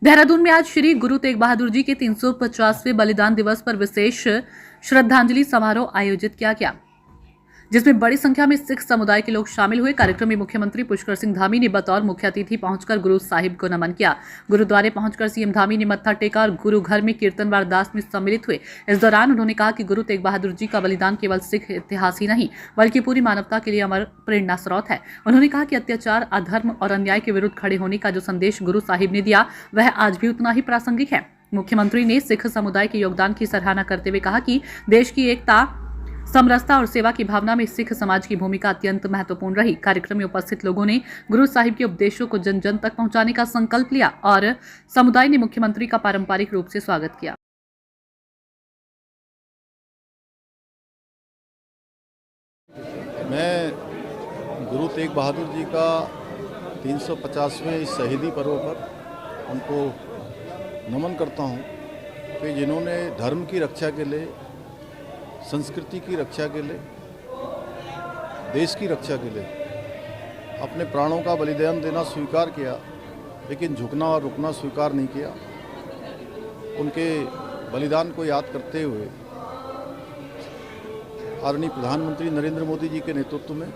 देहरादून में आज श्री गुरु तेग बहादुर जी के 350वें बलिदान दिवस पर विशेष श्रद्धांजलि समारोह आयोजित किया गया, जिसमें बड़ी संख्या में सिख समुदाय के लोग शामिल हुए। कार्यक्रम में मुख्यमंत्री पुष्कर सिंह धामी ने बतौर मुख्य अतिथि पहुंचकर गुरु साहिब को नमन किया। गुरुद्वारे पहुंचकर सीएम धामी ने मत्था टेका और गुरु घर में कीर्तनवार दास में सम्मिलित हुए। इस दौरान उन्होंने कहा कि गुरु तेग बहादुर जी का बलिदान केवल सिख इतिहास ही नहीं बल्कि पूरी मानवता के लिए अमर प्रेरणा स्रोत है। उन्होंने कहा कि अत्याचार, अधर्म और अन्याय के विरुद्ध खड़े होने का जो संदेश गुरु साहिब ने दिया वह आज भी उतना ही प्रासंगिक है। मुख्यमंत्री ने सिख समुदाय के योगदान की सराहना करते हुए कहा कि देश की एकता, समरसता और सेवा की भावना में सिख समाज की भूमिका अत्यंत महत्वपूर्ण रही। कार्यक्रम में उपस्थित लोगों ने गुरु साहिब के उपदेशों को जन जन तक पहुंचाने का संकल्प लिया और समुदाय ने मुख्यमंत्री का पारंपरिक रूप से स्वागत किया। मैं गुरु तेग बहादुर जी का 350वें इस शहीदी पर्व पर उनको नमन करता हूं कि जिन्होंने धर्म की रक्षा के लिए, संस्कृति की रक्षा के लिए, देश की रक्षा के लिए अपने प्राणों का बलिदान देना स्वीकार किया, लेकिन झुकना और रुकना स्वीकार नहीं किया। उनके बलिदान को याद करते हुए आदरणीय प्रधानमंत्री नरेंद्र मोदी जी के नेतृत्व में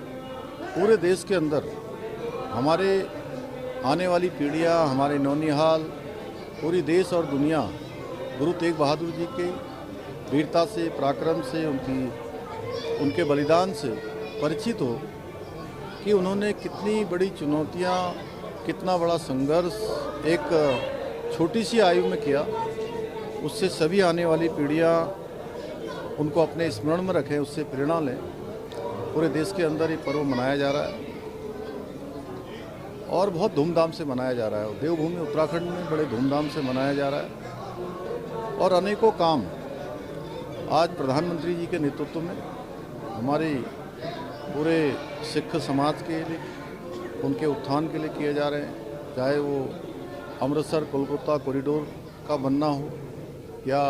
पूरे देश के अंदर हमारे आने वाली पीढ़ियां, हमारे नौनिहाल, पूरी देश और दुनिया गुरु तेग बहादुर जी के वीरता से, पराक्रम से, उनके बलिदान से परिचित हो कि उन्होंने कितनी बड़ी चुनौतियां, कितना बड़ा संघर्ष एक छोटी सी आयु में किया। उससे सभी आने वाली पीढ़ियां उनको अपने स्मरण में रखें, उससे प्रेरणा लें। पूरे देश के अंदर ये पर्व मनाया जा रहा है और बहुत धूमधाम से मनाया जा रहा है। देवभूमि उत्तराखंड में बड़े धूमधाम से मनाया जा रहा है और अनेकों काम आज प्रधानमंत्री जी के नेतृत्व में हमारे पूरे सिख समाज के लिए, उनके उत्थान के लिए किए जा रहे हैं। चाहे वो अमृतसर कोलकाता कॉरिडोर का बनना हो या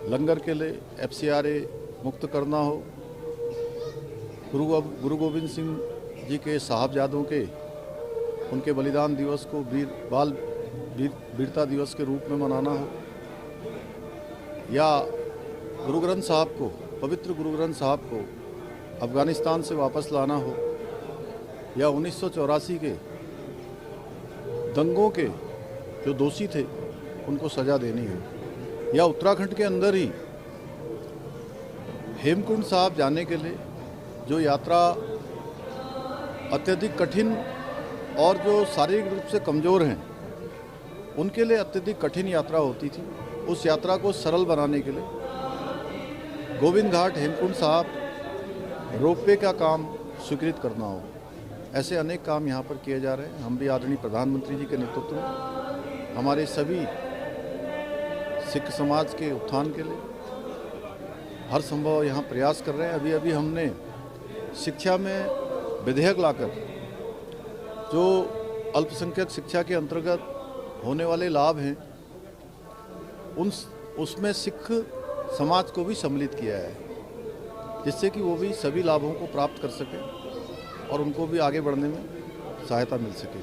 लंगर के लिए FCRA मुक्त करना हो, गुरु गोविंद सिंह जी के साहबजादों के उनके बलिदान दिवस को वीरता दिवस के रूप में मनाना हो, या गुरु ग्रंथ साहब को, पवित्र गुरु ग्रंथ साहब को अफ़गानिस्तान से वापस लाना हो, या 1984 के दंगों के जो दोषी थे उनको सज़ा देनी हो, या उत्तराखंड के अंदर ही हेमकुंड साहब जाने के लिए जो यात्रा अत्यधिक कठिन और जो शारीरिक रूप से कमज़ोर हैं उनके लिए अत्यधिक कठिन यात्रा होती थी, उस यात्रा को सरल बनाने के लिए गोविंद घाट हेमकुंड साहब रोपवे का काम स्वीकृत करना हो। ऐसे अनेक काम यहाँ पर किए जा रहे हैं। हम भी आदरणीय प्रधानमंत्री जी के नेतृत्व में हमारे सभी सिख समाज के उत्थान के लिए हर संभव यहाँ प्रयास कर रहे हैं। अभी हमने शिक्षा में विधेयक लाकर जो अल्पसंख्यक शिक्षा के अंतर्गत होने वाले लाभ हैं उसमें सिख समाज को भी सम्मिलित किया है, जिससे कि वो भी सभी लाभों को प्राप्त कर सकें और उनको भी आगे बढ़ने में सहायता मिल सके।